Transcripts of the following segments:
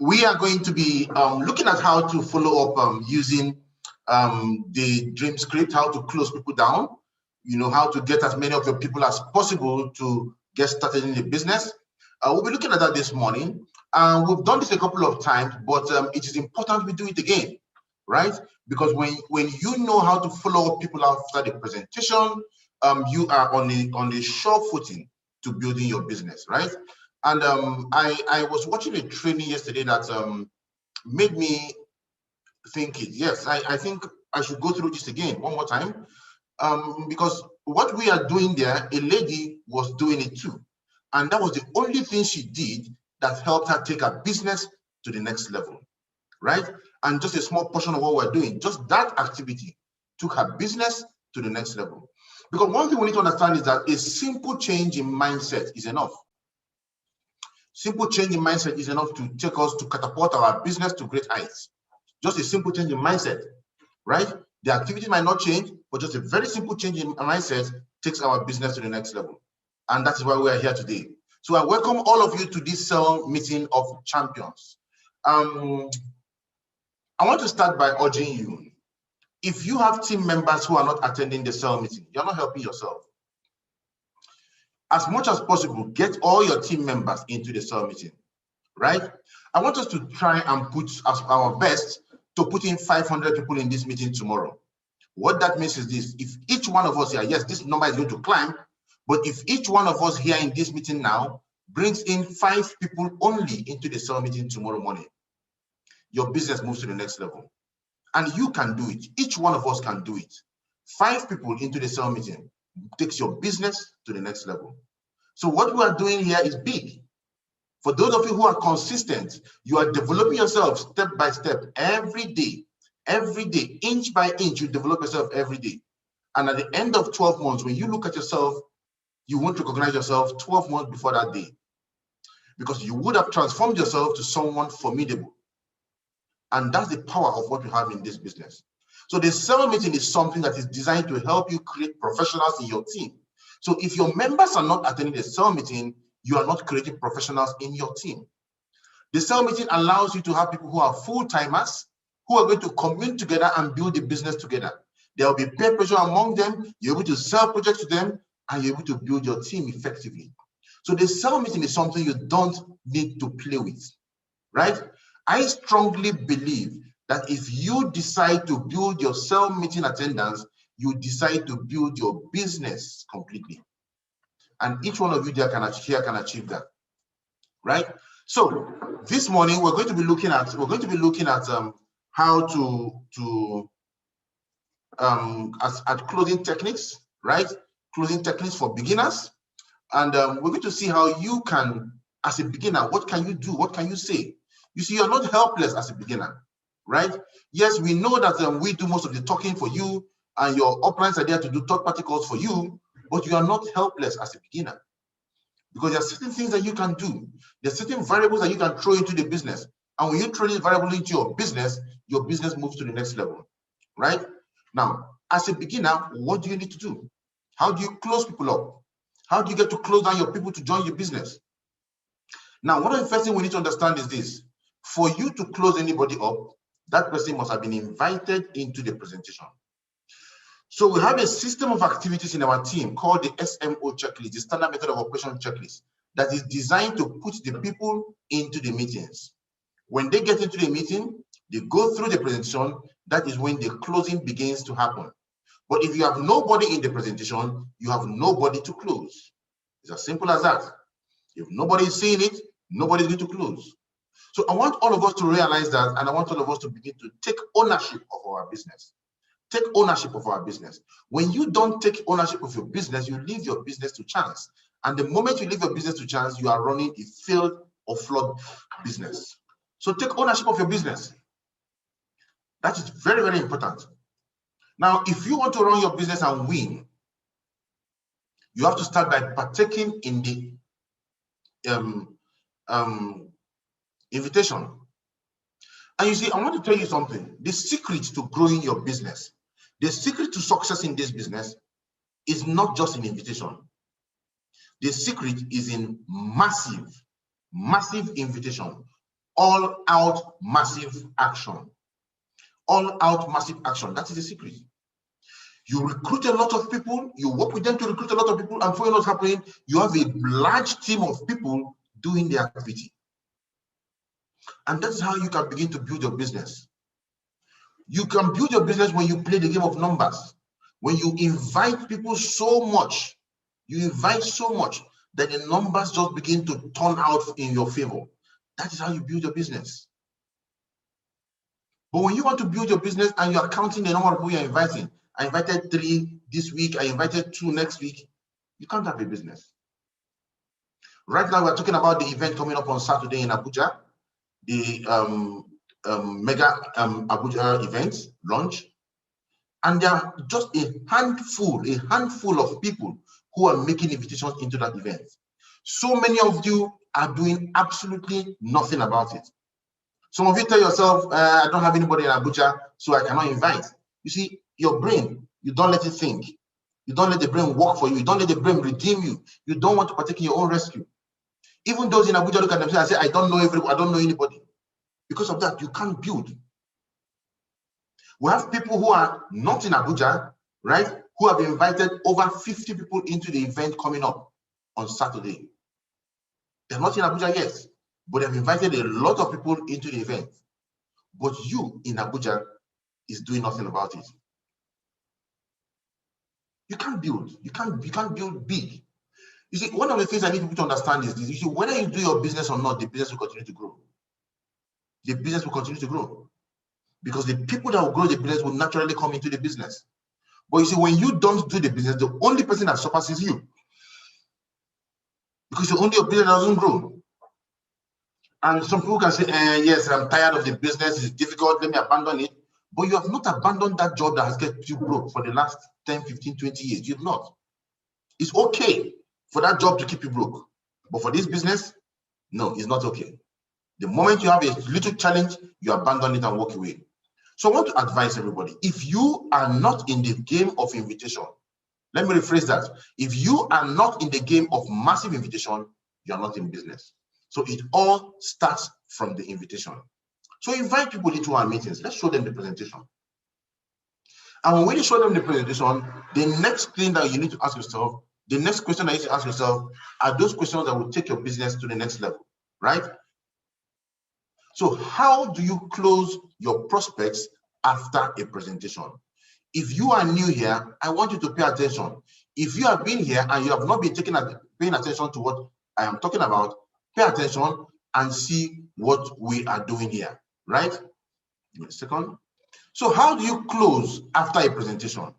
we are going to be looking at how to follow up using the dream script, how to close people down, how to get as many of your people as possible to get started in the business. We'll be looking at that this morning. We've done this a couple of times, but it is important we do it again, right? Because when you know how to follow up people after the presentation, you are on a sure footing to building your business, right? And I was watching a training yesterday that made me think it. Yes, I think I should go through this again one more time, because what we are doing there, a lady was doing it too. And that was the only thing she did that helped her take her business to the next level, right? And just a small portion of what we're doing, just that activity took her business to the next level. Because one thing we need to understand is that a simple change in mindset is enough. Simple change in mindset is enough to take us to catapult our business to great heights. Just a simple change in mindset, right? The activity might not change, but just a very simple change in mindset takes our business to the next level. And that is why we are here today. So I welcome all of you to this cell meeting of champions. I want to start by urging you, if you have team members who are not attending the cell meeting, you're not helping yourself. As much as possible, get all your team members into the cell meeting, right? I want us to try and put our best to put in 500 people in this meeting tomorrow. What that means is this: if each one of us here, yes, this number is going to climb, but if each one of us here in this meeting now brings in 5 people only into the cell meeting tomorrow morning, your business moves to the next level. And you can do it. Each one of us can do it. 5 people into the cell meeting takes your business to the next level. So what we are doing here is big. For those of you who are consistent, you are developing yourself step by step every day, inch by inch. You develop yourself every day. And at the end of 12 months, when you look at yourself, you won't recognize yourself 12 months before that day, because you would have transformed yourself to someone formidable. And that's the power of what we have in this business. So the cell meeting is something that is designed to help you create professionals in your team. So if your members are not attending the cell meeting, you are not creating professionals in your team. The cell meeting allows you to have people who are full-timers, who are going to commune together and build the business together. There will be peer pressure among them. You're able to sell projects to them, and you're able to build your team effectively. So the cell meeting is something you don't need to play with, right? I strongly believe that if you decide to build your cell meeting attendance, you decide to build your business completely. And each one of you there can achieve that, right? So this morning we're going to be looking at how to closing techniques, right? Closing techniques for beginners. And we're going to see how you can, as a beginner, what can you do? What can you say? You see, you're not helpless as a beginner, right? Yes, we know that we do most of the talking for you, and your uplines are there to do third-party calls for you, but you are not helpless as a beginner, because there are certain things that you can do. There are certain variables that you can throw into the business. And when you throw this variable into your business moves to the next level, right? Now, as a beginner, what do you need to do? How do you close people up? How do you get to close down your people to join your business? Now, one of the first things we need to understand is this: for you to close anybody up, that person must have been invited into the presentation. So we have a system of activities in our team called the SMO checklist, the standard method of operation checklist, that is designed to put the people into the meetings. When they get into the meeting, they go through the presentation. That is when the closing begins to happen. But if you have nobody in the presentation, you have nobody to close. It's as simple as that. If nobody is seeing it, nobody is going to close. So I want all of us to realize that, and I want all of us to begin to take ownership of our business. Take ownership of our business. When you don't take ownership of your business, you leave your business to chance. And the moment you leave your business to chance, you are running a failed or flawed business. So take ownership of your business. That is very, very important. Now, if you want to run your business and win, you have to start by partaking in the invitation. And you see, I want to tell you something. The secret to growing your business, the secret to success in this business is not just in invitation. The secret is in massive Massive invitation, all out massive action. All out massive action. That is the secret. You recruit a lot of people, you work with them to recruit a lot of people, and for what's happening, you have a large team of people doing the activity. And that's how you can begin to build your business. You can build your business when you play the game of numbers. When you invite people so much, that the numbers just begin to turn out in your favor. That is how you build your business. But when you want to build your business and you are counting the number of people you're inviting, I invited 3 this week, I invited 2 next week, you can't have a business. Right now, we're talking about the event coming up on Saturday in Abuja, the mega Abuja event launch. And there are just a handful of people who are making invitations into that event. So many of you are doing absolutely nothing about it. Some of you tell yourself, I don't have anybody in Abuja, so I cannot invite. You see, your brain, you don't let it think. You don't let the brain work for you. You don't let the brain redeem you. You don't want to partake in your own rescue. Even those in Abuja look at themselves and say, I don't know everybody, I don't know anybody. Because of that, you can't build. We have people who are not in Abuja, right, who have invited over 50 people into the event coming up on Saturday. They're not in Abuja yet, but they've invited a lot of people into the event. But you in Abuja is doing nothing about it. You can't build. You can't build big. You see, one of the things I need people to understand is this. You see, whether you do your business or not, the business will continue to grow. The business will continue to grow. Because the people that will grow the business will naturally come into the business. But you see, when you don't do the business, the only person that suffers is you. Because your business doesn't grow. And some people can say, yes, I'm tired of the business, it's difficult, let me abandon it. But you have not abandoned that job that has kept you broke for the last 10, 15, 20 years. You've not. It's okay for that job to keep you broke. But for this business, no, it's not okay. The moment you have a little challenge, you abandon it and walk away. So I want to advise everybody, if you are not in the game of invitation, let me rephrase that. If you are not in the game of massive invitation, you are not in business. So it all starts from the invitation. So invite people into our meetings. Let's show them the presentation. And when you show them the presentation, the next thing that you need to ask yourself, the next question that you need to ask yourself are those questions that will take your business to the next level, right? So how do you close your prospects after a presentation? If you are new here, I want you to pay attention. If you have been here and you have not been paying attention to what I am talking about, pay attention and see what we are doing here, right? Give me a second. So how do you close after a presentation?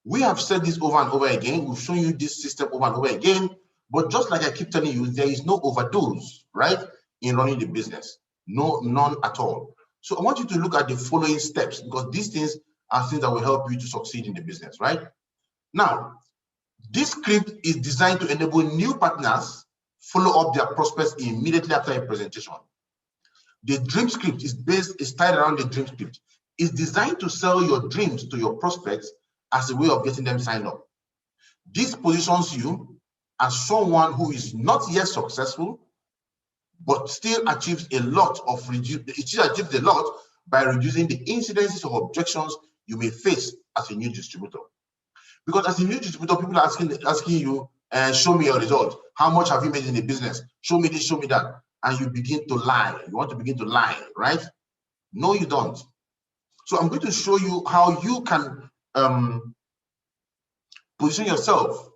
We have said this over and over again. We've shown you this system over and over again. But just like I keep telling you, there is no overdose, right, in running the business. No, none at all. So I want you to look at the following steps, because these things are things that will help you to succeed in the business, right? Now, this script is designed to enable new partners follow up their prospects immediately after a presentation. The dream script is tied around the dream script. It's designed to sell your dreams to your prospects as a way of getting them signed up. This positions you as someone who is not yet successful, but still achieves a lot by reducing the incidences of objections you may face as a new distributor. Because as a new distributor, people are asking you, show me your result. How much have you made in the business? Show me this, show me that. And you begin to lie. You want to begin to lie, right? No, you don't. So I'm going to show you how you can position yourself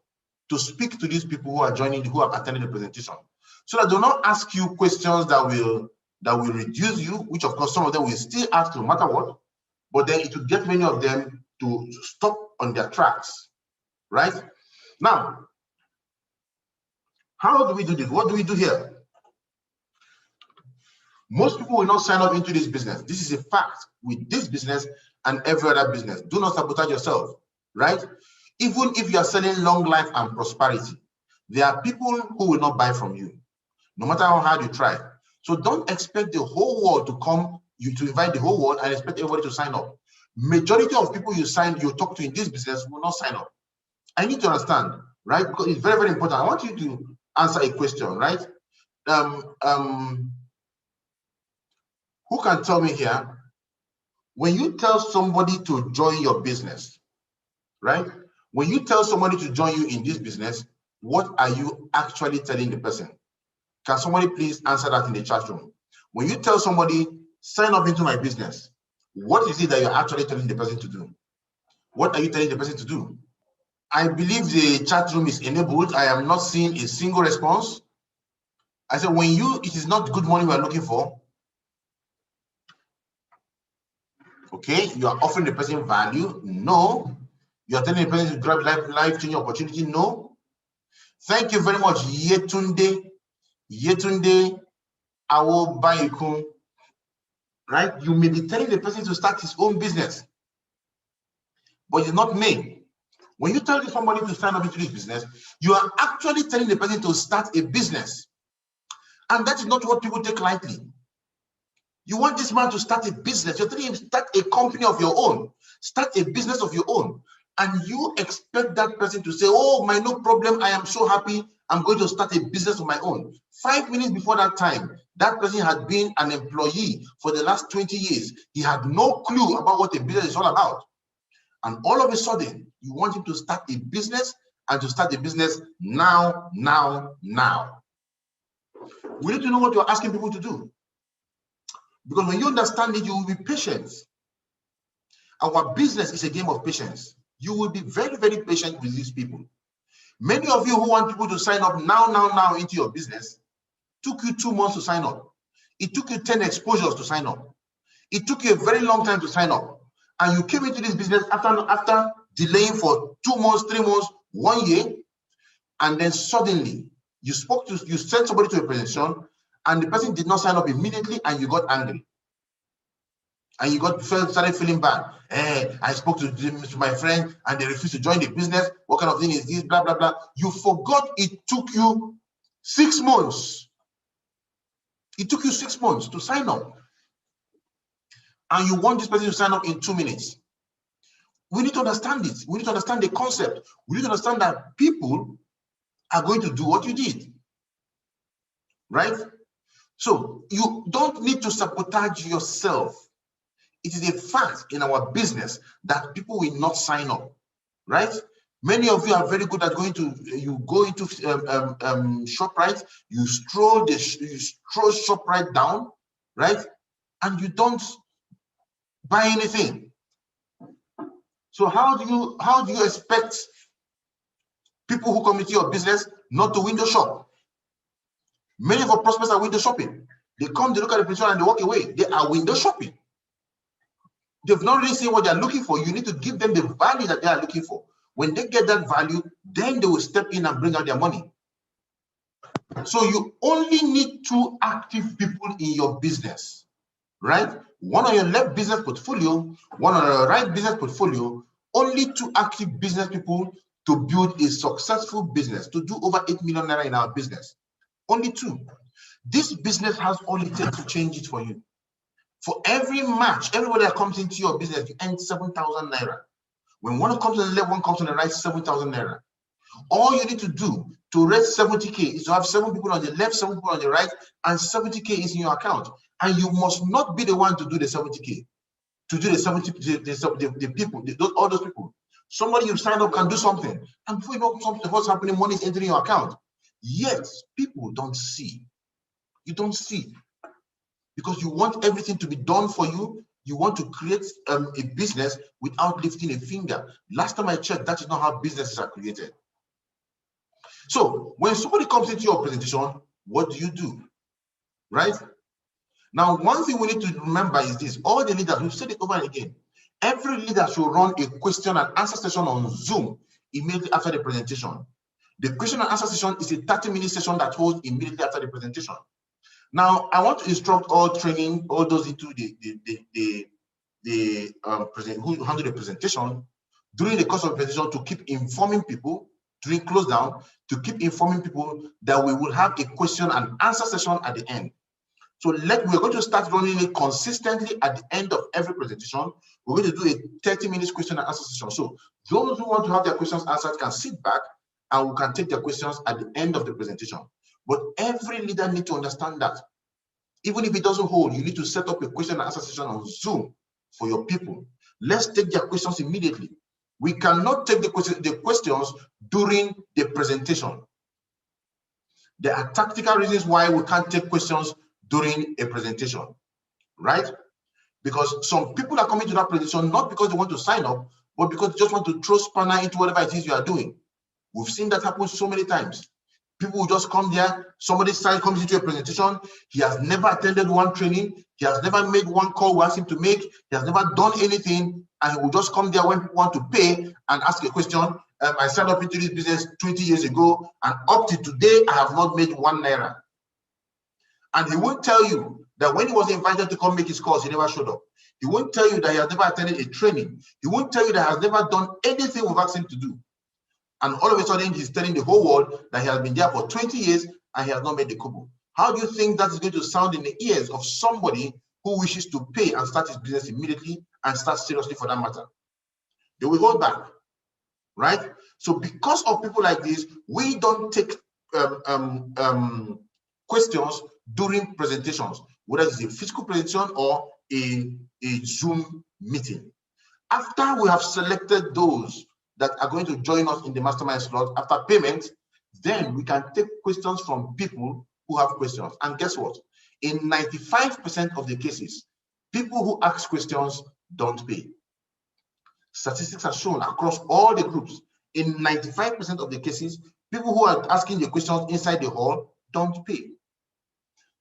to speak to these people who are joining, who have attended the presentation, so that they'll not ask you questions that will reduce you, which of course some of them will still ask no matter what, but then it will get many of them to stop on their tracks, right? Now, how do we do this? What do we do here? Most people will not sign up into this business. This is a fact with this business and every other business. Do not sabotage yourself, right? Even if you are selling long life and prosperity, there are people who will not buy from you, no matter how hard you try. So don't expect the whole world to come, to invite the whole world and expect everybody to sign up. Majority of people you talk to in this business will not sign up. I need to understand, right? Because it's very, very important. I want you to answer a question, right? who can tell me here, when you tell somebody to join your business, right? When you tell somebody to join you in this business, what are you actually telling the person? Can somebody please answer that in the chat room? When you tell somebody, sign up into my business, what is it that you're actually telling the person to do? What are you telling the person to do? I believe the chat room is enabled. I am not seeing a single response. I said, it is not good money we are looking for. Okay, you are offering the person value. No. You are telling the person to grab life-changing opportunity. No. Thank you very much, Yetunde Awobayikun. Right? You may be telling the person to start his own business, but it's not me. When you tell somebody to sign up into this business, you are actually telling the person to start a business. And that is not what people take lightly. You want this man to start a business. You're telling him, start a company of your own. Start a business of your own. And you expect that person to say, oh, no problem. I am so happy. I'm going to start a business of my own. 5 minutes before that time, that person had been an employee for the last 20 years. He had no clue about what a business is all about. And all of a sudden, you want him to start a business, and to start a business now. We need to know what you're asking people to do. Because when you understand it, you will be patient. Our business is a game of patience. You will be very, very patient with these people. Many of you who want people to sign up now into your business, took you 2 months to sign up. It took you 10 exposures to sign up. It took you a very long time to sign up. And you came into this business after delaying for 2 months, 3 months, 1 year, and then suddenly you sent somebody to a presentation, and the person did not sign up immediately, and you got angry. And you started feeling bad. Hey, I spoke to my friend, and they refused to join the business. What kind of thing is this? Blah, blah, blah. You forgot it took you 6 months. It took you 6 months to sign up. And you want this person to sign up in 2 minutes. We need to understand it. We need to understand the concept. We need to understand that people are going to do what you did. Right? So you don't need to sabotage yourself. It is a fact in our business that people will not sign up. Right? Many of you are very good at you go into ShopRite, you stroll ShopRite down, right? And you don't buy anything. So how do you expect people who come into your business not to window shop? Many of our prospects are window shopping. They come, they look at the picture, and they walk away. They are window shopping. They've not really seen what they're looking for. You need to give them the value that they are looking for. When they get that value, then they will step in and bring out their money. So you only need 2 active people in your business, right? One on your left business portfolio, one on your right business portfolio. Only 2 active business people to build a successful business, to do over 8 million naira in our business. Only 2. This business has all it takes to change it for you. For every match, everybody that comes into your business, you earn 7,000 naira. When one comes on the left, one comes on the right, 7,000 naira. All you need to do to raise 70K is to have 7 people on the left, 7 people on the right, and 70K is in your account. And you must not be the one to do the 70K. To do the people, all those people. Somebody you sign up can do something. And before you know what's happening, money is entering your account. Yet, people don't see. You don't see. Because you want everything to be done for you. You want to create a business without lifting a finger. Last time I checked, that is not how businesses are created. So when somebody comes into your presentation, what do? Right? Now, one thing we need to remember is this. All the leaders, we've said it over and again. Every leader should run a question and answer session on Zoom immediately after the presentation. The question and answer session is a 30-minute session that holds immediately after the presentation. Now, I want to instruct all those into who handle the presentation during the course of the presentation to keep informing people during close down, to keep informing people that we will have a question and answer session at the end. So we're going to start running it consistently at the end of every presentation. We're going to do a 30-minute question and answer session. So those who want to have their questions answered can sit back and we can take their questions at the end of the presentation. But every leader needs to understand that. Even if it doesn't hold, you need to set up a question and answer session on Zoom for your people. Let's take their questions immediately. We cannot take the questions during the presentation. There are tactical reasons why we can't take questions during a presentation, right? Because some people are coming to that presentation not because they want to sign up, but because they just want to throw spanner into whatever it is you are doing. We've seen that happen so many times. People will just come there, somebody comes into a presentation, he has never attended one training, he has never made one call we asked him to make, he has never done anything, and he will just come there when people want to pay and ask a question. I signed up into this business 20 years ago, and up to today, I have not made 1 naira. And he won't tell you that when he was invited to come make his calls, he never showed up. He won't tell you that he has never attended a training. He won't tell you that he has never done anything we've asked him to do. And all of a sudden, he's telling the whole world that he has been there for 20 years and he has not made the kobo. How do you think that is going to sound in the ears of somebody who wishes to pay and start his business immediately and start seriously for that matter? They will hold back, right? So because of people like this, we don't take questions during presentations, whether it's a physical presentation or a Zoom meeting. After we have selected those that are going to join us in the mastermind slot after payment, then we can take questions from people who have questions. And guess what? In 95% of the cases, people who ask questions don't pay. Statistics are shown across all the groups. In 95% of the cases, people who are asking the questions inside the hall don't pay.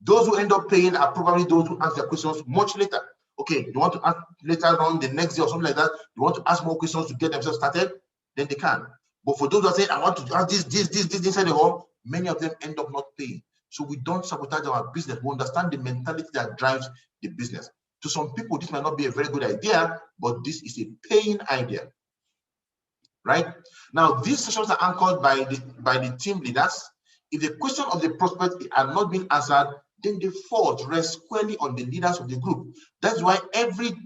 Those who end up paying are probably those who ask their questions much later. Okay, you want to ask later on the next day or something like that, you want to ask more questions to get themselves started, then they can. But for those that say, I want to ask this inside the hall, many of them end up not paying. So we don't sabotage our business. We understand the mentality that drives the business. To some people, this might not be a very good idea, but this is a paying idea, right? Now, these sessions are anchored by the team leaders. If the question of the prospect are not being answered, then the fault rests squarely on the leaders of the group. That's why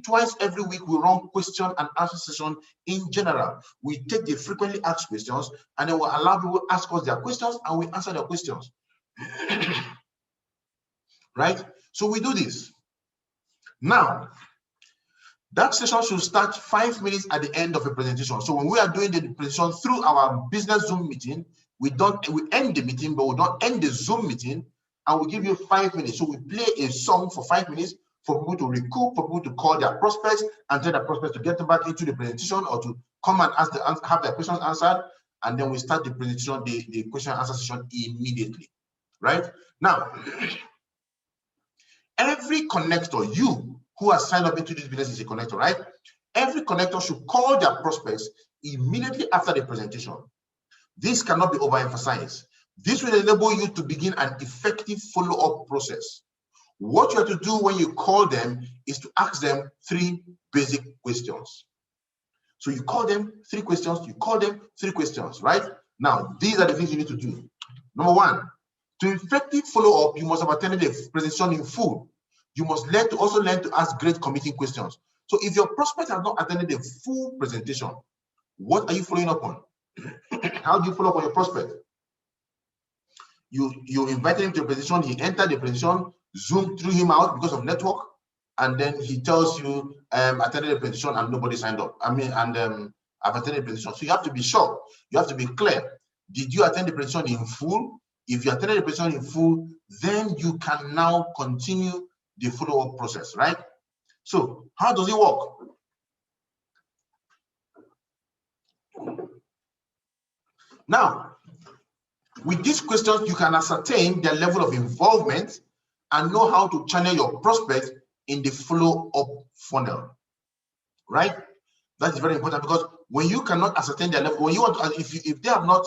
twice every week we run question and answer session in general. We take the frequently asked questions and then we allow people to ask us their questions and we answer their questions. Right? So we do this. Now, that session should start 5 minutes at the end of a presentation. So when we are doing the presentation through our business Zoom meeting, we end the meeting, but we don't end the Zoom meeting, and we give you 5 minutes. So we play a song for 5 minutes for people to recoup, for people to call their prospects and tell their prospects to get them back into the presentation or to come and have their questions answered. And then we start the presentation, the question and answer session immediately, right? Now, every connector, you who has signed up into this business is a connector, right? Every connector should call their prospects immediately after the presentation. This cannot be overemphasized. This will enable you to begin an effective follow-up process. What you have to do when you call them is to ask them 3 basic questions. So you call them 3 questions, you call them 3 questions, right? Now, these are the things you need to do. Number 1, to effective follow-up, you must have attended the presentation in full. You must also learn to ask great committing questions. So if your prospect has not attended the full presentation, what are you following up on? How do you follow up on your prospect? You invited him to a presentation, he entered the presentation, Zoom threw him out because of network, and then he tells you, attended the presentation and nobody signed up. I've attended the presentation. So you have to be sure, you have to be clear. Did you attend the presentation in full? If you attended the presentation in full, then you can now continue the follow-up process, right? So how does it work? Now, with these questions, you can ascertain their level of involvement and know how to channel your prospects in the follow-up funnel, right? That is very important because when you cannot ascertain their level, when you want to, if they have not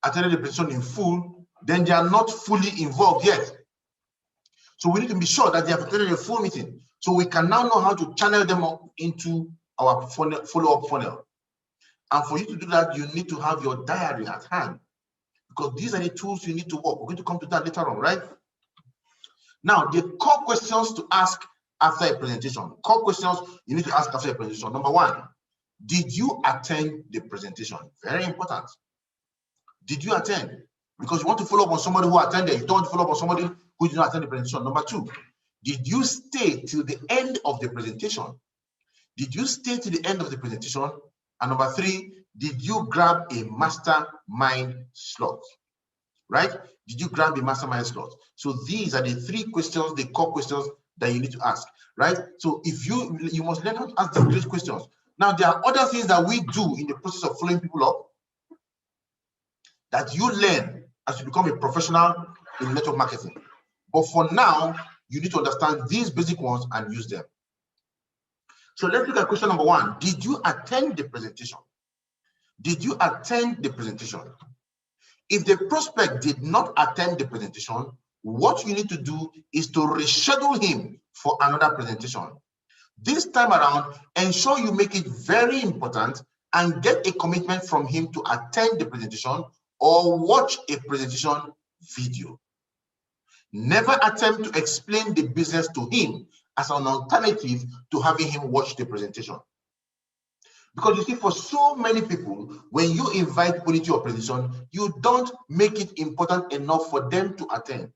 attended the presentation in full, then they are not fully involved yet. So we need to be sure that they have attended a full meeting. So we can now know how to channel them up into our follow-up funnel. And for you to do that, you need to have your diary at hand because these are the tools you need to work. We're going to come to that later on, right? Now, the core questions to ask after a presentation. Core questions you need to ask after a presentation. Number 1, did you attend the presentation? Very important. Did you attend? because you want to follow up on somebody who attended. You don't want to follow up on somebody who did not attend the presentation. Number 2, did you stay till the end of the presentation? Did you stay to the end of the presentation? And number 3, did you grab a mastermind slot? Right? Did you grab a mastermind slot? So these are the 3 questions, the core questions that you need to ask, right? So if you must learn how to ask these questions. Now, there are other things that we do in the process of following people up that you learn as you become a professional in network marketing. But for now, you need to understand these basic ones and use them. So let's look at question number 1. Did you attend the presentation? Did you attend the presentation? If the prospect did not attend the presentation, what you need to do is to reschedule him for another presentation. This time around, ensure you make it very important and get a commitment from him to attend the presentation or watch a presentation video. Never attempt to explain the business to him as an alternative to having him watch the presentation. Because you see, for so many people, when you invite people into your presentation, you don't make it important enough for them to attend.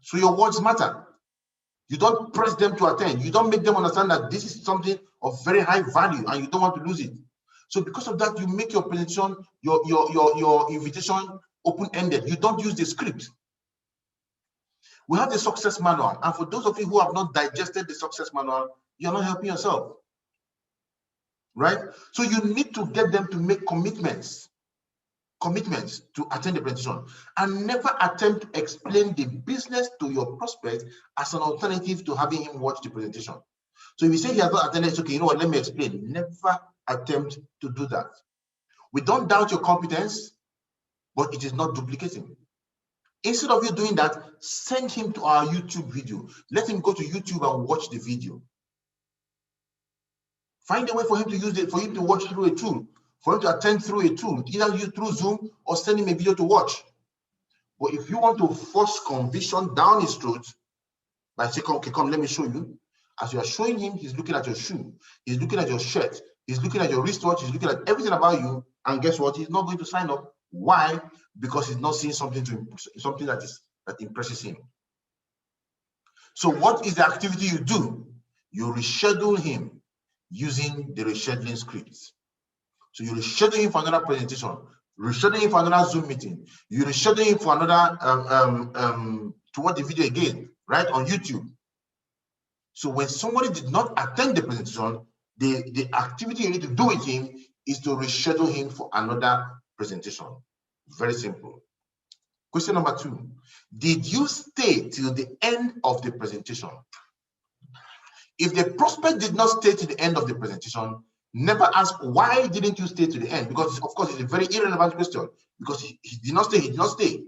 So your words matter. You don't press them to attend. You don't make them understand that this is something of very high value and you don't want to lose it. So because of that, you make your presentation, your invitation open-ended. You don't use the script. We have the success manual. And for those of you who have not digested the success manual, you're not helping yourself. Right? So you need to get them to make commitments to attend the presentation, and never attempt to explain the business to your prospect as an alternative to having him watch the presentation. So if you say he has not attended, it's okay, you know what, let me explain. Never attempt to do that. We don't doubt your competence, but it is not duplicating. Instead of you doing that, send him to our YouTube video. Let him go to YouTube and watch the video. Find a way for him to use it, for him to watch through a tool, for him to attend through a tool, either use through Zoom or send him a video to watch. But if you want to force conviction down his throat by saying, okay, come, let me show you. As you are showing him, he's looking at your shoe, he's looking at your shirt, he's looking at your wristwatch, he's looking at everything about you, and guess what? He's not going to sign up. Why? Because he's not seeing something that impresses him. So what is the activity you do? You reschedule him using the rescheduling scripts. So you reschedule him for another presentation, reschedule him for another Zoom meeting, you reschedule him for another to watch the video again, right, on YouTube. So when somebody did not attend the presentation, the activity you need to do with him is to reschedule him for another presentation. Very simple. Question number 2. Did you stay till the end of the presentation? If the prospect did not stay to the end of the presentation, never ask, why didn't you stay to the end? Because, of course, it's a very irrelevant question. Because he did not stay, he did not stay.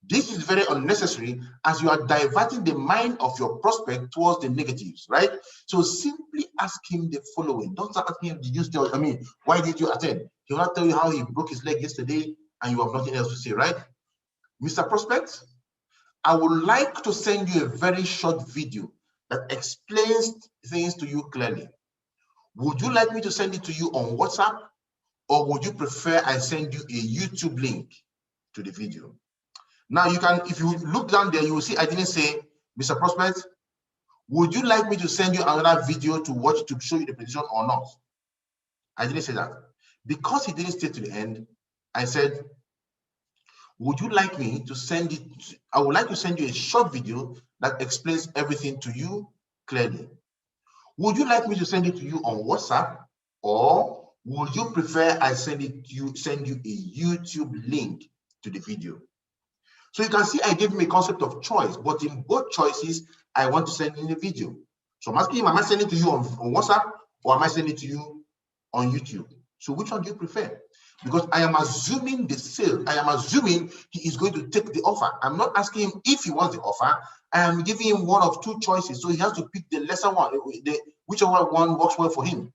This is very unnecessary, as you are diverting the mind of your prospect towards the negatives, right? So simply ask him the following. Don't start asking him, did you stay? I mean, why did you attend? He will not tell you how he broke his leg yesterday and you have nothing else to say, right? Mr. Prospect, I would like to send you a very short video that explains things to you clearly. Would you like me to send it to you on WhatsApp, or would you prefer I send you a YouTube link to the video? Now you can, if you look down there, you will see I didn't say, Mr. Prospect, would you like me to send you another video to watch to show you the position or not? I didn't say that. Because he didn't stay to the end, I said, would you like me to send it? I would like to send you a short video that explains everything to you clearly. Would you like me to send it to you on WhatsApp, or would you prefer I send you a YouTube link to the video? So you can see I gave him a concept of choice, but in both choices, I want to send in a video. So I'm asking him, am I sending it to you on WhatsApp, or am I sending it to you on YouTube? So which one do you prefer? Because I am assuming the sale. I am assuming he is going to take the offer. I'm not asking him if he wants the offer. I am giving him one of 2 choices. So he has to pick the lesser one, whichever one works well for him.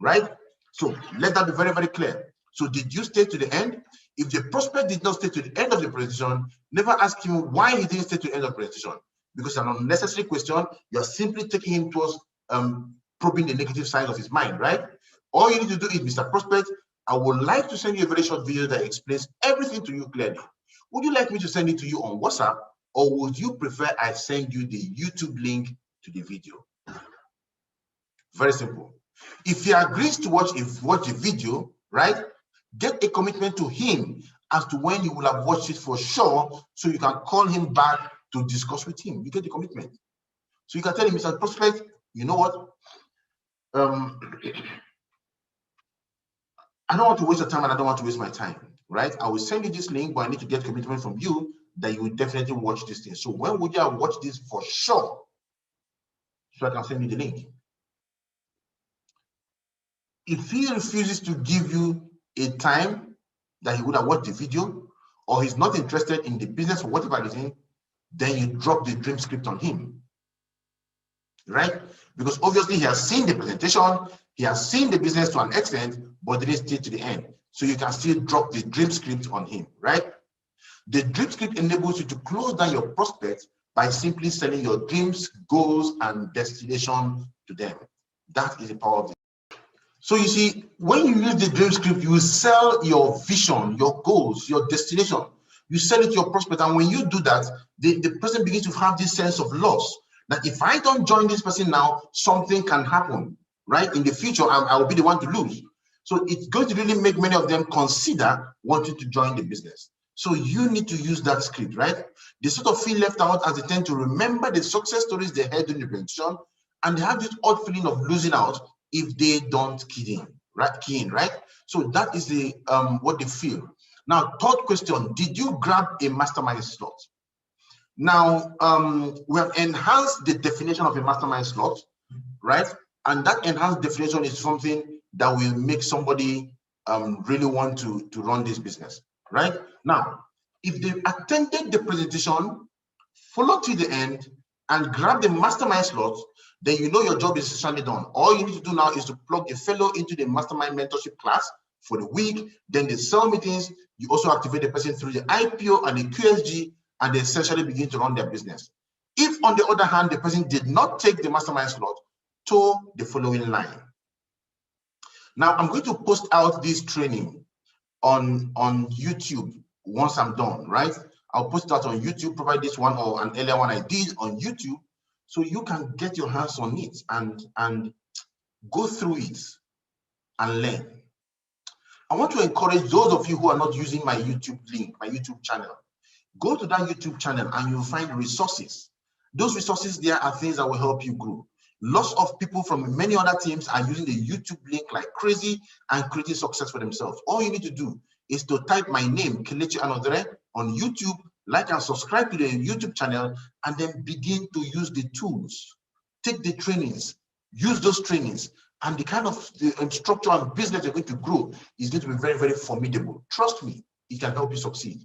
Right? So let that be very, very clear. So did you stay to the end? If the prospect did not stay to the end of the presentation, never ask him why he didn't stay to the end of the presentation. Because it's an unnecessary question. You're simply taking him towards probing the negative side of his mind, right? All you need to do is, Mr. Prospect, I would like to send you a very short video that explains everything to you clearly. Would you like me to send it to you on WhatsApp, or would you prefer I send you the YouTube link to the video? Very simple. If he agrees to watch the video, right, get a commitment to him as to when you will have watched it for sure, so you can call him back to discuss with him. You get the commitment. So you can tell him, Mr. Prospect, you know what? I don't want to waste your time and I don't want to waste my time, right? I will send you this link, but I need to get commitment from you that you will definitely watch this thing. So when would you have watched this for sure? So I can send you the link. If he refuses to give you a time that he would have watched the video, or he's not interested in the business for whatever reason, then you drop the dream script on him, right? Because obviously he has seen the presentation, he has seen the business to an extent, but didn't stay to the end. So you can still drop the dream script on him, right? The dream script enables you to close down your prospects by simply selling your dreams, goals, and destination to them. That is the power of it. So you see, when you use the dream script, you sell your vision, your goals, your destination. You sell it to your prospect, and when you do that, the person begins to have this sense of loss. That if I don't join this person now, something can happen, right? In the future, I will be the one to lose. So it's going to really make many of them consider wanting to join the business. So you need to use that script, right? They sort of feel left out as they tend to remember the success stories they had during the presentation, and they have this odd feeling of losing out if they don't key in, right? So that is the what they feel. Now, third question, did you grab a mastermind slot? Now, we have enhanced the definition of a mastermind slot, right? And that enhanced definition is something that will make somebody really want to run this business, right? Now, if they attended the presentation, follow to the end, and grab the mastermind slot, then you know your job is essentially done. All you need to do now is to plug a fellow into the mastermind mentorship class for the week, then the sell meetings. You also activate the person through the IPO and the QSG, and they essentially begin to run their business. If, on the other hand, the person did not take the mastermind slot, toe the following line. Now, I'm going to post out this training on YouTube once I'm done, right? I'll post it out on YouTube, provide this one or an earlier one I did on YouTube, so you can get your hands on it and go through it and learn. I want to encourage those of you who are not using my YouTube link, my YouTube channel. Go to that YouTube channel and you'll find resources. Those resources there are things that will help you grow. Lots of people from many other teams are using the YouTube link like crazy and creating success for themselves. All you need to do is to type my name, Kelechi Anodere, on YouTube, like and subscribe to the YouTube channel, and then begin to use the tools. Take the trainings, use those trainings, and the kind of structure and business you're going to grow is going to be very, very formidable. Trust me, it can help you succeed.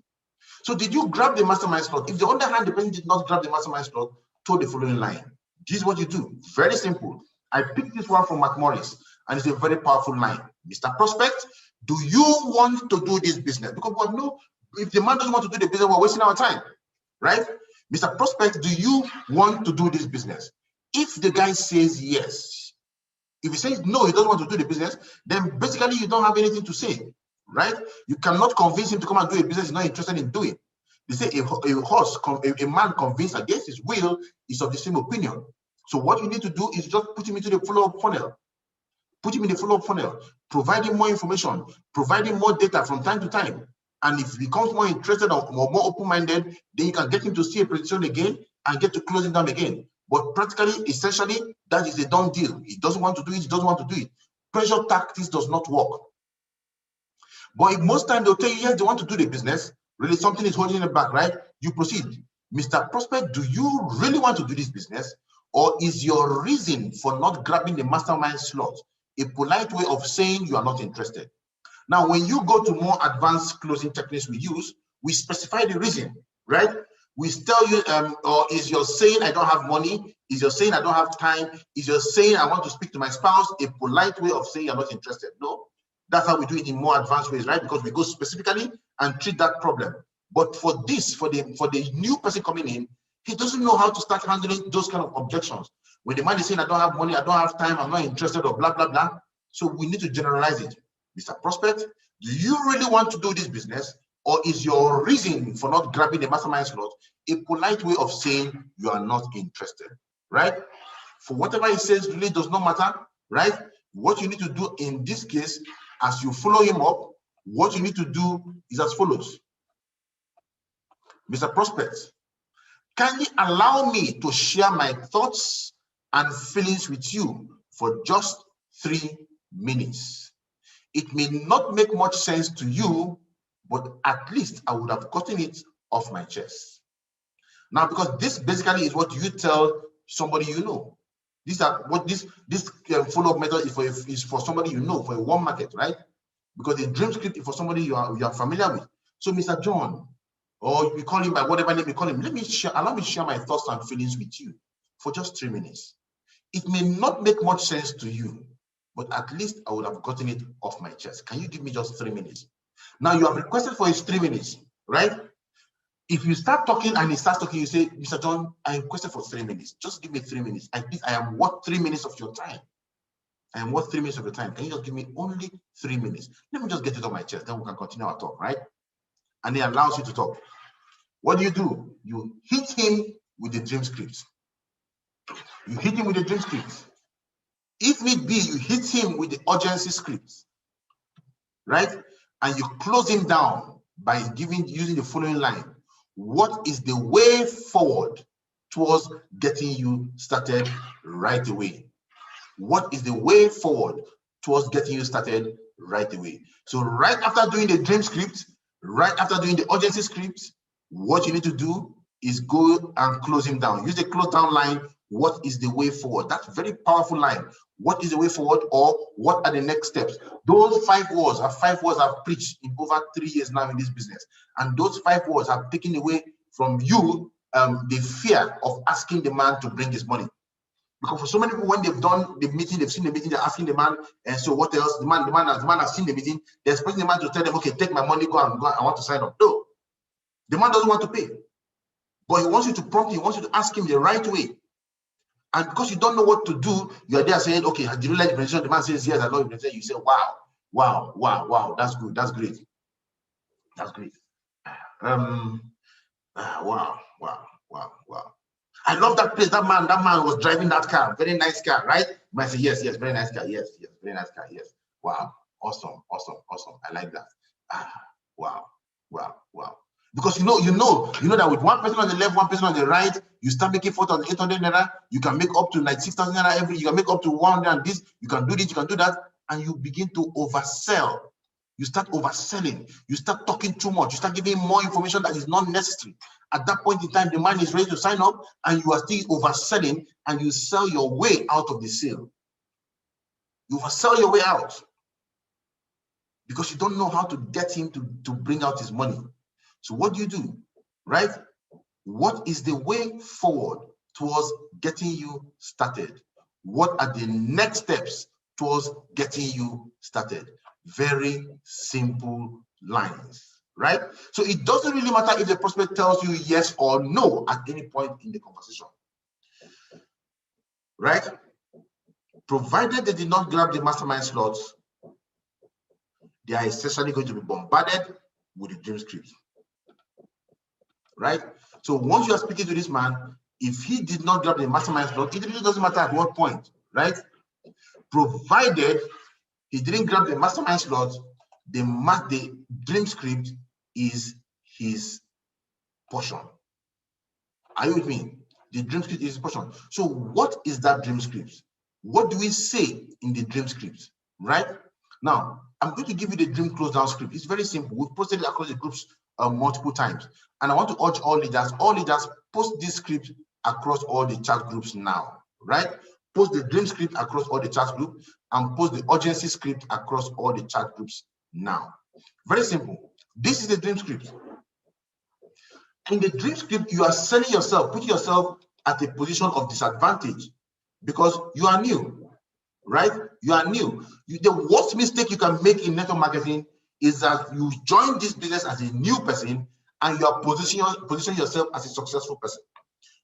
So did you grab the mastermind slot? If the other hand, the person did not grab the mastermind slot, toe the following line. This is what you do. Very simple. I picked this one from Mark Morris, and it's a very powerful line. Mr. Prospect, do you want to do this business? Because we know if the man doesn't want to do the business, we're wasting our time, right? Mr. Prospect, do you want to do this business? If the guy says yes, if he says no, he doesn't want to do the business, then basically you don't have anything to say, right? You cannot convince him to come and do a business he's not interested in doing. They say a man convinced against his will is of the same opinion. So what you need to do is just put him into the follow-up funnel. Put him in the follow-up funnel, providing more information, providing more data from time to time. And if he becomes more interested or more open-minded, then you can get him to see a presentation again and get to close it down again. But practically, essentially, that is a done deal. He doesn't want to do it, he doesn't want to do it. Pressure tactics does not work. But most times they'll tell you, yes, they want to do the business. Really, something is holding it back, right? You proceed. Mr. Prospect, do you really want to do this business? Or is your reason for not grabbing the mastermind slot a polite way of saying you are not interested? Now, when you go to more advanced closing techniques we use, we specify the reason, right? We tell you, or is your saying I don't have money? Is your saying I don't have time? Is your saying I want to speak to my spouse a polite way of saying you're not interested? No, that's how we do it in more advanced ways, right? Because we go specifically and treat that problem. But for this, for the new person coming in, he doesn't know how to start handling those kind of objections. When the man is saying I don't have money, I don't have time, I'm not interested, or blah, blah, blah. So we need to generalize it. Mr. Prospect, do you really want to do this business, or is your reason for not grabbing the mastermind slot a polite way of saying you are not interested, right? For whatever he says really does not matter, right? What you need to do in this case, as you follow him up, what you need to do is as follows. Mr. Prospect, kindly allow me to share my thoughts and feelings with you for just 3 minutes. It may not make much sense to you, but at least I would have gotten it off my chest. Now, because this basically is what you tell somebody you know. These are what this follow-up method is for somebody you know, for a warm market, right? Because the dream script is for somebody you are familiar with. So, Mr. John, or you call him by whatever name you call him, allow me to share my thoughts and feelings with you for just 3 minutes. It may not make much sense to you, but at least I would have gotten it off my chest. Can you give me just 3 minutes? Now, you have requested for his 3 minutes, right? If you start talking and he starts talking, you say, Mr. John, I requested for 3 minutes. Just give me 3 minutes. I think I am worth 3 minutes of your time. I am worth 3 minutes of your time. Can you just give me only 3 minutes? Let me just get it off my chest. Then we can continue our talk, right? And he allows you to talk. What do? You hit him with the dream script. You hit him with the dream script. If need be, you hit him with the urgency script, right? And you close him down by using the following line. What is the way forward towards getting you started right away? What is the way forward towards getting you started right away? So right after doing the dream script, right after doing the urgency script, what you need to do is go and close him down. Use the close down line. What is the way forward? That's a very powerful line. What is the way forward, or what are the next steps? Those 5 words are 5 words I've preached in over 3 years now in this business. And those 5 words have taken away from you the fear of asking the man to bring his money. Because for so many people, when they've done the meeting, they've seen the meeting, they're asking the man, and so what else? The man has seen the meeting, they're expecting the man to tell them, okay, take my money, go, I want to sign up. No, the man doesn't want to pay. But he wants you to prompt, he wants you to ask him the right way. And because you don't know what to do, you're there saying, okay, did you like the presentation? The man says, yes, I love the presentation. You say, wow, that's good, that's great. That's great. Wow. I love that place. That man was driving that car. Very nice car, right? You might say, yes, very nice car. Yes, very nice car. Yes. Wow. Awesome. I like that. Wow. Because you know that with one person on the left, one person on the right, you start making 4,800 naira. You can make up to like 6,000 naira you can make up to 100 and this. You can do this, you can do that, and you begin to oversell. You start overselling. You start talking too much. You start giving more information that is not necessary. At that point in time, the man is ready to sign up, and you are still overselling, and you sell your way out of the sale. You oversell your way out because you don't know how to get him to bring out his money. So what do? Right? What is the way forward towards getting you started? What are the next steps towards getting you started? Very simple lines, right? So it doesn't really matter if the prospect tells you yes or no at any point in the conversation, right? Provided they did not grab the mastermind slots, they are essentially going to be bombarded with the dream script, right? So once you are speaking to this man, if he did not grab the mastermind slot, it really doesn't matter at what point, right? Provided he didn't grab the mastermind slot, the dream script is his portion. Are you with me? The dream script is his portion. So what is that dream script? What do we say in the dream script, right? Now, I'm going to give you the dream close down script. It's very simple. We've posted it across the groups multiple times. And I want to urge all leaders, post this script across all the chat groups now, right? Post the dream script across all the chat groups and post the urgency script across all the chat groups now. Very simple. This is the dream script. In the dream script, you are selling yourself, putting yourself at a position of disadvantage because you are new, right? You are new. The worst mistake you can make in network marketing is that you join this business as a new person and you are positioning yourself as a successful person.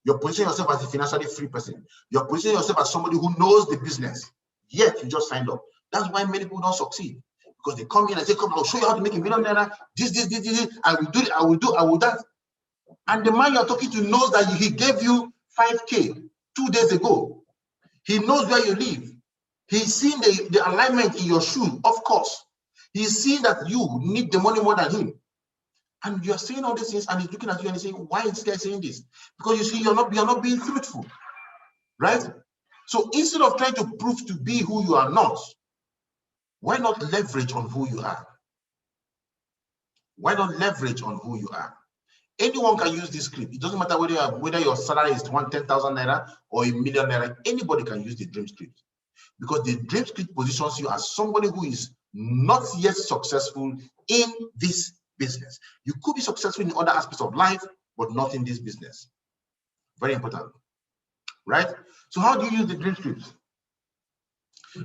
You're positioning yourself as a financially free person. You're positioning yourself as somebody who knows the business, yet you just signed up. That's why many people don't succeed. because they come in and say, come, I'll show you how to make $1 million. This, I will do it, I will do that. And the man you're talking to knows that he gave you 5K 2 days ago. He knows where you live. He's seen the alignment in your shoe, of course. He's seen that you need the money more than him. And you're saying all these things, and he's looking at you and he's saying, why is this guy saying this? Because you see, you're not being truthful, right? So instead of trying to prove to be who you are not, why not leverage on who you are? Why not leverage on who you are? Anyone can use this script. It doesn't matter whether your salary is 10,000 naira or $1 million naira. Anybody can use the dream script, because the dream script positions you as somebody who is not yet successful in this business. You could be successful in other aspects of life, but not in this business. Very important, right? So how do you use the dream script?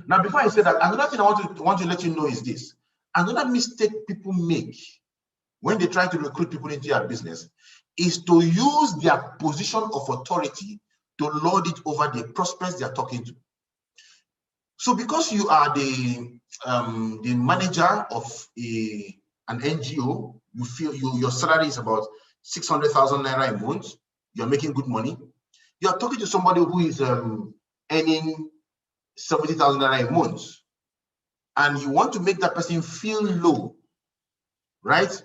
Now, before I say that, another thing I want to let you know is this. Another mistake people make when they try to recruit people into their business is to use their position of authority to lord it over the prospects they are talking to. So because you are the manager of an NGO, you feel your salary is about 600,000 naira a month, you're making good money, you're talking to somebody who is earning 70,000 naira a month, and you want to make that person feel low, right?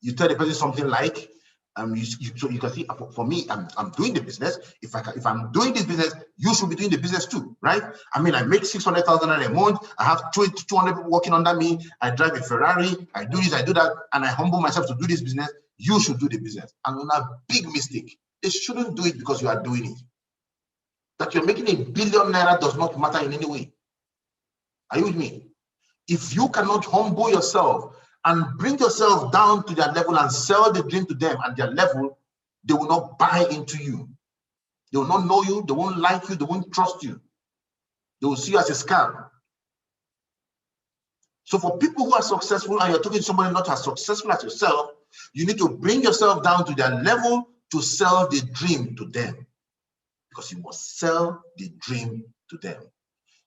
You tell the person something like, so you can see, for me, I'm doing the business. If I'm doing this business, you should be doing the business too, right? I mean, I make 600,000 a month. I have 200 people working under me. I drive a Ferrari. I do this, I do that, and I humble myself to do this business. You should do the business. And another big mistake: they shouldn't do it because you are doing it. That you're making $1 billion naira does not matter in any way. Are you with me? If you cannot humble yourself and bring yourself down to their level and sell the dream to them at their level, they will not buy into you. They will not know you. They won't like you. They won't trust you. They will see you as a scam. So for people who are successful, and you're talking to somebody not as successful as yourself, you need to bring yourself down to their level to sell the dream to them, because you must sell the dream to them.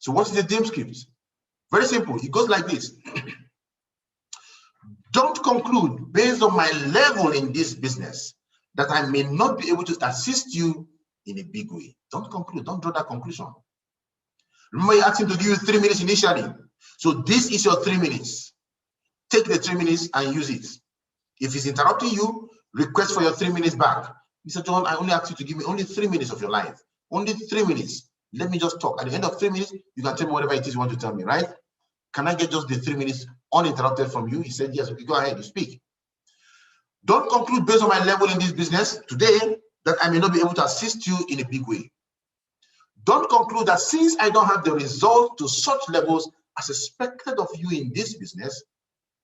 So what is the dream script? Very simple. It goes like this. Don't conclude based on my level in this business that I may not be able to assist you in a big way. Don't conclude. Don't draw that conclusion. Remember, you asked him to give you 3 minutes initially. So this is your 3 minutes. Take the 3 minutes and use it. If he's interrupting you, request for your 3 minutes back. Mr. John, I only asked you to give me only 3 minutes of your life. Only 3 minutes. Let me just talk. At the end of 3 minutes, you can tell me whatever it is you want to tell me, right? Can I get just the 3 minutes uninterrupted from you? He said, yes, okay, go ahead, you speak. Don't conclude based on my level in this business today that I may not be able to assist you in a big way. Don't conclude that since I don't have the result to such levels as expected of you in this business,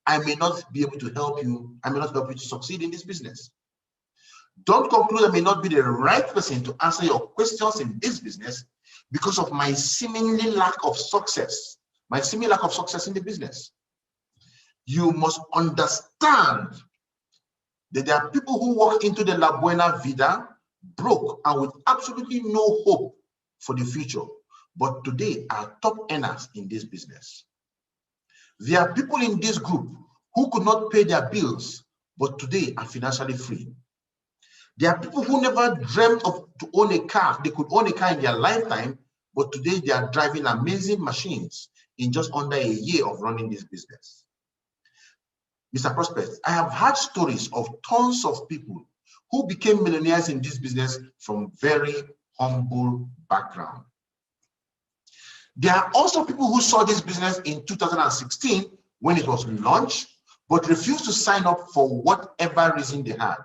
I may not be able to help you. I may not help you to succeed in this business. Don't conclude I may not be the right person to answer your questions in this business because of my seemingly lack of success. My seeming lack of success in the business. You must understand that there are people who walk into the La Buena Vida broke and with absolutely no hope for the future, but today are top earners in this business. There are people in this group who could not pay their bills, but today are financially free. There are people who never dreamt of to own a car. They could own a car in their lifetime, but today they are driving amazing machines in just under a year of running this business. Mr. Prospect, I have heard stories of tons of people who became millionaires in this business from very humble background. There are also people who saw this business in 2016 when it was launched, but refused to sign up for whatever reason they had.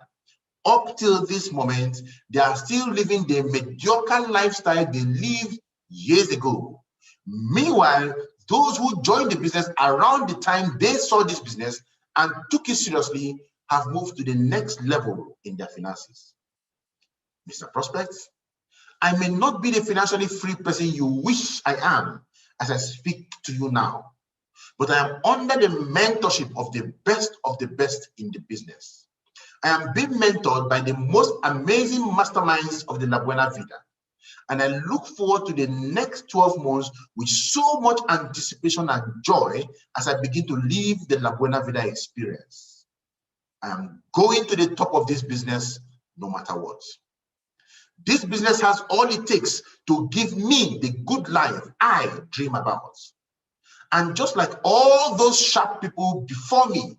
Up till this moment, they are still living the mediocre lifestyle they lived years ago. Meanwhile, those who joined the business around the time they saw this business and took it seriously have moved to the next level in their finances. Mr. Prospect, I may not be the financially free person you wish I am as I speak to you now, but I am under the mentorship of the best in the business. I am being mentored by the most amazing masterminds of the La Buena Vida. And I look forward to the next 12 months with so much anticipation and joy as I begin to live the La Buena Vida experience. I am going to the top of this business no matter what. This business has all it takes to give me the good life I dream about. And just like all those sharp people before me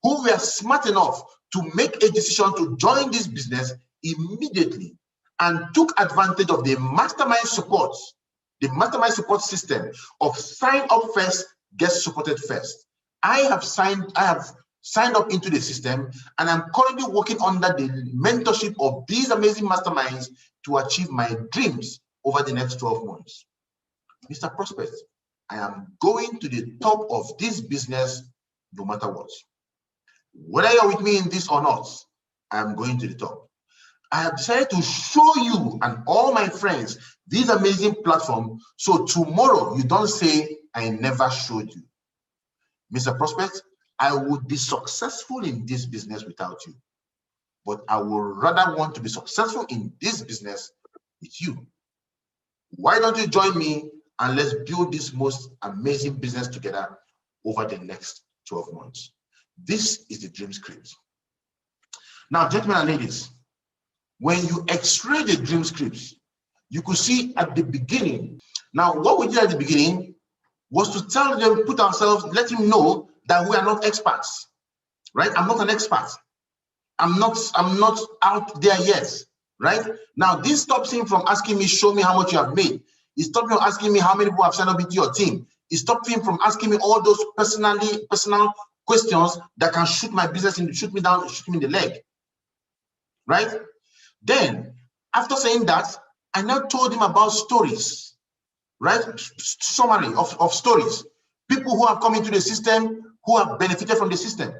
who were smart enough to make a decision to join this business immediately and took advantage of the mastermind support system of sign up first, get supported first. I have signed up into the system, and I'm currently working under the mentorship of these amazing masterminds to achieve my dreams over the next 12 months. Mr. Prospect, I am going to the top of this business no matter what. Whether you're with me in this or not, I am going to the top. I have decided to show you and all my friends this amazing platform, so tomorrow you don't say I never showed you. Mr. Prospect, I would be successful in this business without you, but I would rather want to be successful in this business with you. Why don't you join me and let's build this most amazing business together over the next 12 months. This is the dream script. Now, gentlemen and ladies, when you x-ray the dream scripts, you could see at the beginning. Now, what we did at the beginning was to tell them, put ourselves, let him know that we are not experts, right? I'm not an expert. I'm not out there yet, right? Now, this stops him from asking me, show me how much you have made. It stopped him from asking me how many people have signed up into your team. It stopped him from asking me all those personal questions that can shoot my business in, shoot me down, shoot me in the leg, right? Then, after saying that, I now told him about stories, right? Summary of stories. People who have come into the system, who have benefited from the system.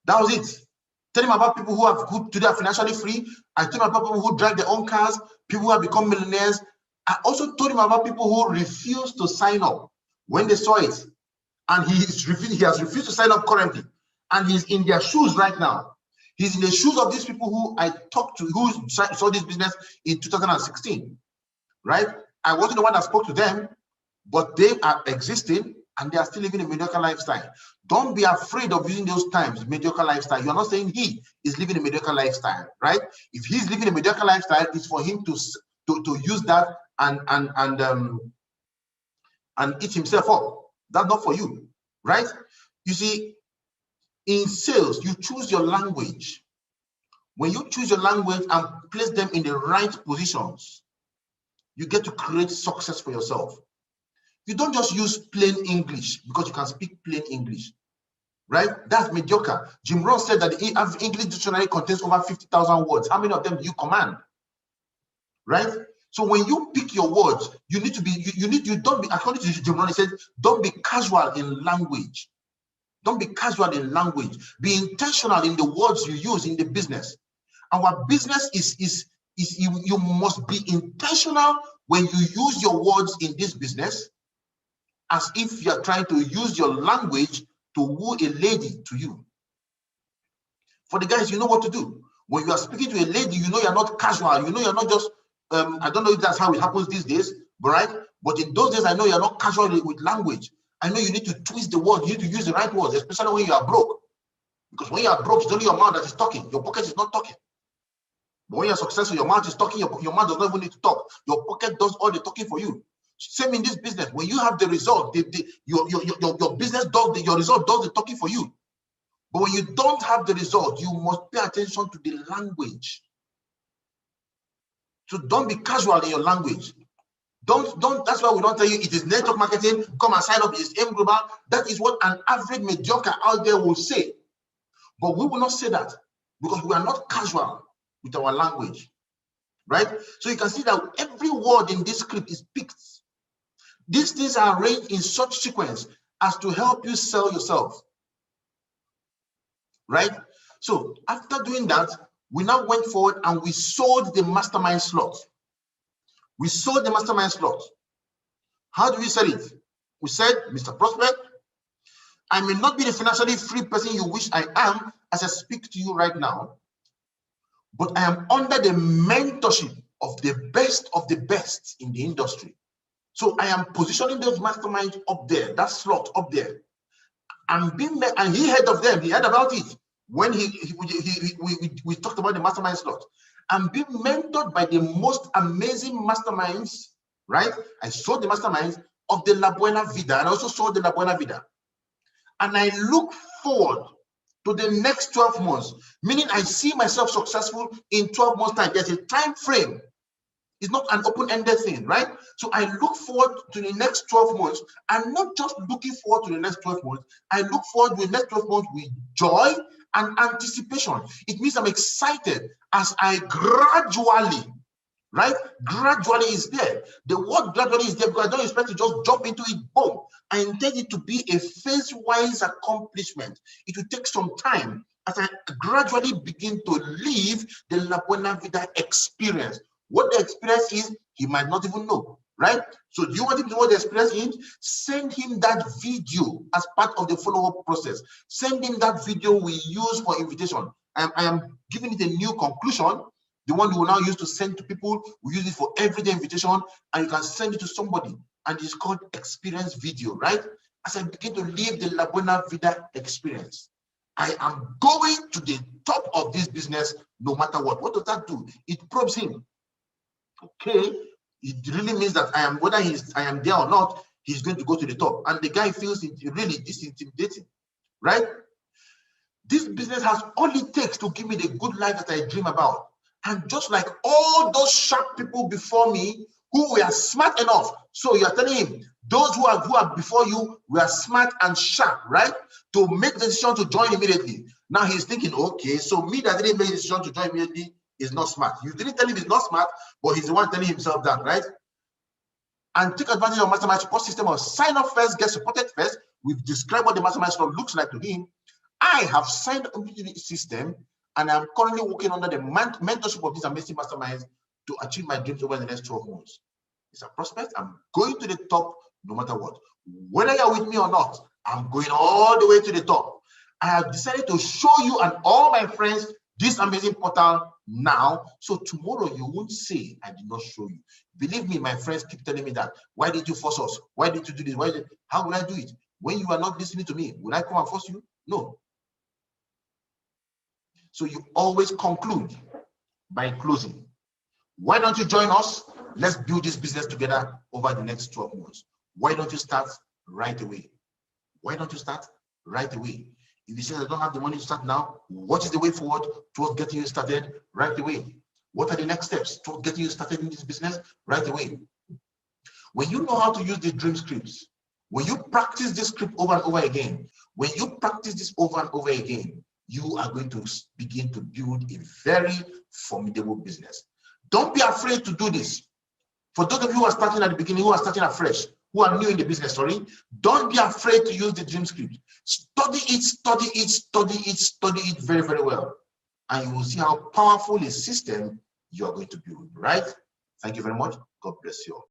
That was it. Tell him about people who today are financially free. I told him about people who drive their own cars, people who have become millionaires. I also told him about people who refused to sign up when they saw it. And he has refused to sign up currently. And he's in their shoes right now. He's in the shoes of these people who I talked to, who saw this business in 2016, right? I wasn't the one that spoke to them, but they are existing and they are still living a mediocre lifestyle. Don't be afraid of using those terms, mediocre lifestyle. You're not saying he is living a mediocre lifestyle, right? If he's living a mediocre lifestyle, it's for him to use that and eat himself up. That's not for you, right? You see, in sales, you choose your language. When you choose your language and place them in the right positions, you get to create success for yourself. You don't just use plain English because you can speak plain English, right? That's mediocre. Jim Rohn said that the English dictionary contains over 50,000 words. How many of them do you command, right? So when you pick your words, you need to be, you don't be, according to Jim Rohn, he said, don't be casual in language. Don't be casual in language. Be intentional in the words you use in the business. Our business is you must be intentional when you use your words in this business, as if you are trying to use your language to woo a lady to you. For the guys, you know what to do. When you are speaking to a lady, you know you're not casual. You know you're not just, I don't know if that's how it happens these days, but right? But in those days, I know you're not casual with language. I know you need to twist the word. You need to use the right words, especially when you are broke. Because when you are broke, it's only your mouth that is talking. Your pocket is not talking. But when you're successful, your mouth is talking. Your mouth does not even need to talk. Your pocket does all the talking for you. Same in this business. When you have the result, your business does your result does the talking for you. But when you don't have the result, you must pay attention to the language. So don't be casual in your language. Don't. That's why we don't tell you it is network marketing. Come and sign up. It's M Global. That is what an average mediocre out there will say. But we will not say that because we are not casual with our language, right? So you can see that every word in this script is picked. These things are arranged in such sequence as to help you sell yourself, right? So after doing that, we now went forward and we sold the mastermind slot. We sold the mastermind slot. How do we sell it? We said, Mr. Prospect, I may not be the financially free person you wish I am as I speak to you right now, but I am under the mentorship of the best in the industry. So I am positioning those masterminds up there, that slot up there. And he heard of them, he heard about it when we talked about the mastermind slot. I'm being mentored by the most amazing masterminds, right? I saw the masterminds of the La Buena Vida, and I also saw the La Buena Vida. And I look forward to the next 12 months, meaning I see myself successful in 12 months' time. There's a time frame. It's not an open-ended thing, right? So I look forward to the next 12 months. I'm not just looking forward to the next 12 months. I look forward to the next 12 months with joy and anticipation. It means I'm excited as I gradually, right? Gradually is there. The word gradually is there because I don't expect to just jump into it, boom. I intend it to be a phase-wise accomplishment. It will take some time as I gradually begin to live the La Buena Vida experience. What the experience is, he might not even know, right? So do you want him to know what the experience is? Send him that video as part of the follow-up process. Send him that video we use for invitation. I am giving it a new conclusion. The one we will now use to send to people, we use it for everyday invitation, and you can send it to somebody. And it's called experience video, right? As I begin to live the La Buena Vida experience, I am going to the top of this business no matter what. What does that do? It probes him. Okay, it really means that I am, whether I am there or not, he's going to go to the top. And the guy feels really this intimidating, right? This business has all it takes to give me the good life that I dream about. And just like all those sharp people before me who were smart enough, so you are telling him those who are before you were smart and sharp, right? To make the decision to join immediately. Now he's thinking, okay, so me that didn't make the decision to join immediately is not smart. You didn't tell him he's not smart, but he's the one telling himself that, right? And take advantage of mastermind support system of sign up first, get supported first. We've described what the mastermind support looks like to him. I have signed up into the system, and I'm currently working under the mentorship of these amazing masterminds to achieve my dreams over the next 12 months. It's a prospect. I'm going to the top no matter what. Whether you're with me or not, I'm going all the way to the top. I have decided to show you and all my friends this amazing portal now, so tomorrow you won't say I did not show you. Believe me, my friends keep telling me that. Why did you force us? Why did you do this? How will I do it? When you are not listening to me, will I come and force you? No. So you always conclude by closing. Why don't you join us? Let's build this business together over the next 12 months. Why don't you start right away? Why don't you start right away? If you say I don't have the money to start now, what is the way forward towards getting you started right away? What are the next steps towards getting you started in this business right away? When you know how to use the dream scripts, when you practice this script over and over again, when you practice this over and over again, you are going to begin to build a very formidable business. Don't be afraid to do this. For those of you who are starting at the beginning, who are starting afresh, who are new in the business, don't be afraid to use the dream script. Study it, study it, study it, study it very, very well. And you will see how powerful a system you are going to build, right? Thank you very much. God bless you all.